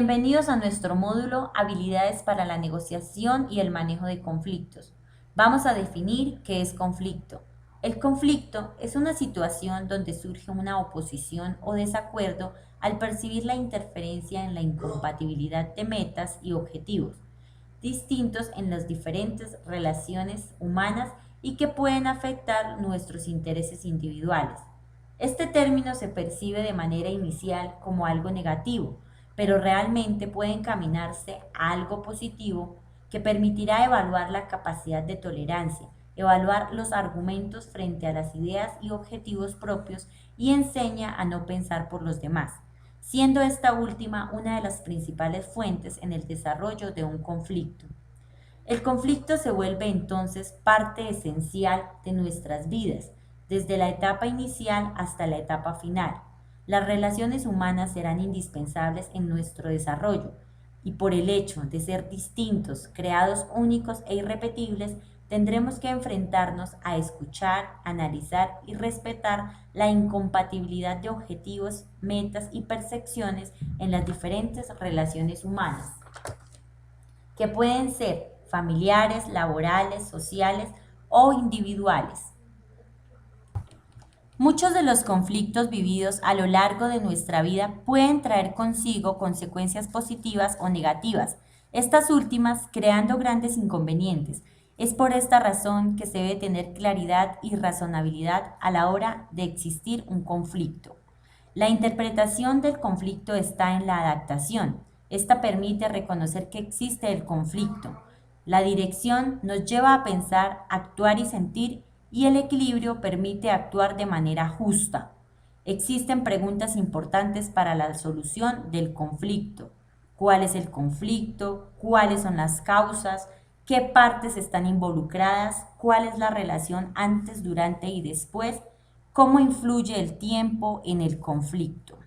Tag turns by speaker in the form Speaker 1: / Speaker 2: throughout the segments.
Speaker 1: Bienvenidos a nuestro módulo Habilidades para la negociación y el manejo de conflictos. Vamos a definir qué es conflicto. El conflicto es una situación donde surge una oposición o desacuerdo al percibir la interferencia en la incompatibilidad de metas y objetivos distintos en las diferentes relaciones humanas y que pueden afectar nuestros intereses individuales. Este término se percibe de manera inicial como algo negativo, pero realmente puede encaminarse a algo positivo que permitirá evaluar la capacidad de tolerancia, evaluar los argumentos frente a las ideas y objetivos propios y enseña a no pensar por los demás, siendo esta última una de las principales fuentes en el desarrollo de un conflicto. El conflicto se vuelve entonces parte esencial de nuestras vidas, desde la etapa inicial hasta la etapa final. Las relaciones humanas serán indispensables en nuestro desarrollo y por el hecho de ser distintos, creados únicos e irrepetibles, tendremos que enfrentarnos a escuchar, analizar y respetar la incompatibilidad de objetivos, metas y percepciones en las diferentes relaciones humanas que pueden ser familiares, laborales, sociales o individuales. Muchos de los conflictos vividos a lo largo de nuestra vida pueden traer consigo consecuencias positivas o negativas, estas últimas creando grandes inconvenientes. Es por esta razón que se debe tener claridad y razonabilidad a la hora de existir un conflicto. La interpretación del conflicto está en la adaptación. Esta permite reconocer que existe el conflicto. La dirección nos lleva a pensar, actuar y sentir, y el equilibrio permite actuar de manera justa. Existen preguntas importantes para la solución del conflicto. ¿Cuál es el conflicto? ¿Cuáles son las causas? ¿Qué partes están involucradas? ¿Cuál es la relación antes, durante y después? ¿Cómo influye el tiempo en el conflicto?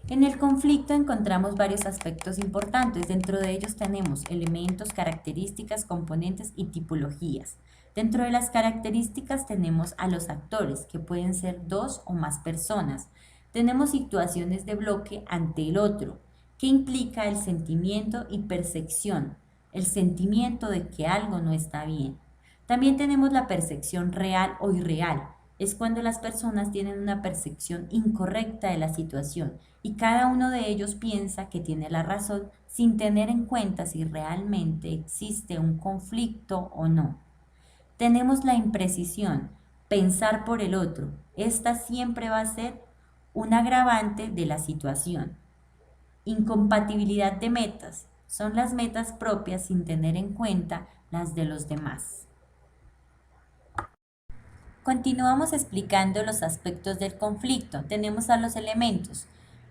Speaker 1: En el conflicto encontramos varios aspectos importantes. Dentro de ellos tenemos elementos, características, componentes y tipologías. Dentro de las características tenemos a los actores, que pueden ser dos o más personas. Tenemos situaciones de bloque ante el otro, que implica el sentimiento y percepción, el sentimiento de que algo no está bien. También tenemos la percepción real o irreal. Es cuando las personas tienen una percepción incorrecta de la situación y cada uno de ellos piensa que tiene la razón sin tener en cuenta si realmente existe un conflicto o no. Tenemos la imprecisión, pensar por el otro. Esta siempre va a ser un agravante de la situación. Incompatibilidad de metas. Son las metas propias sin tener en cuenta las de los demás. Continuamos explicando los aspectos del conflicto. Tenemos a los elementos.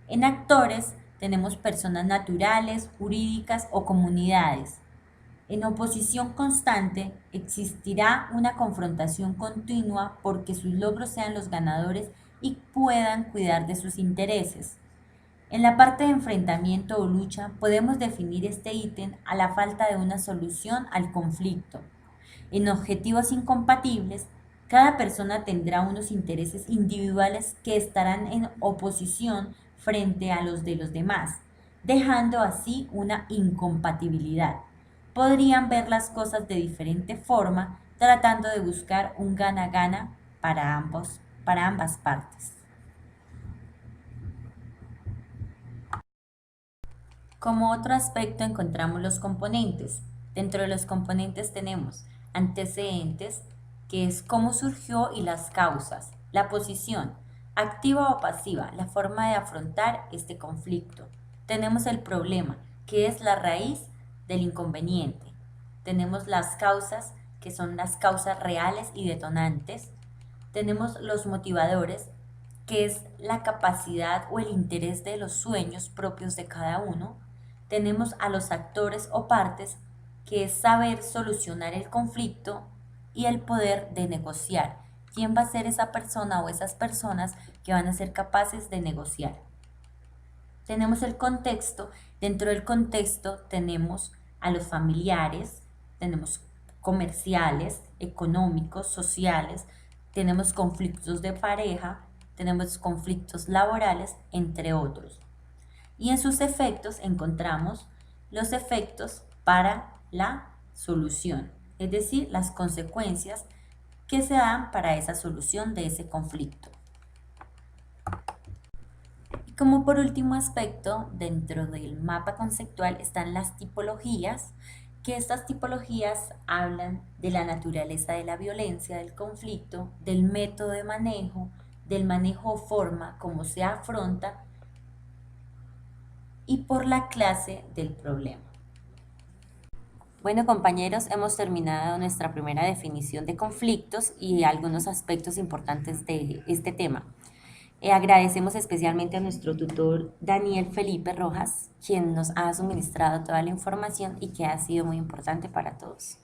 Speaker 1: En actores tenemos personas naturales, jurídicas o comunidades. En oposición constante existirá una confrontación continua porque sus logros sean los ganadores y puedan cuidar de sus intereses. En la parte de enfrentamiento o lucha podemos definir este ítem a la falta de una solución al conflicto. En objetivos incompatibles, cada persona tendrá unos intereses individuales que estarán en oposición frente a los de los demás, dejando así una incompatibilidad. Podrían ver las cosas de diferente forma, tratando de buscar un gana-gana para ambas partes. Como otro aspecto encontramos los componentes. Dentro de los componentes tenemos antecedentes, que es cómo surgió y las causas, la posición, activa o pasiva, la forma de afrontar este conflicto. Tenemos el problema, que es la raíz del inconveniente. Tenemos las causas, que son las causas reales y detonantes. Tenemos los motivadores, que es la capacidad o el interés de los sueños propios de cada uno. Tenemos a los actores o partes, que es saber solucionar el conflicto y el poder de negociar. ¿Quién va a ser esa persona o esas personas que van a ser capaces de negociar? Tenemos el contexto. Dentro del contexto tenemos a los familiares, tenemos comerciales, económicos, sociales, tenemos conflictos de pareja, tenemos conflictos laborales, entre otros. Y en sus efectos encontramos los efectos para la solución, es decir, las consecuencias que se dan para esa solución de ese conflicto. Y como por último aspecto, dentro del mapa conceptual están las tipologías, que estas tipologías hablan de la naturaleza de la violencia, del conflicto, del método de manejo, del manejo o forma, cómo se afronta y por la clase del problema. Bueno, compañeros, hemos terminado nuestra primera definición de conflictos y algunos aspectos importantes de este tema. Agradecemos especialmente a nuestro tutor Daniel Felipe Rojas, quien nos ha suministrado toda la información y que ha sido muy importante para todos.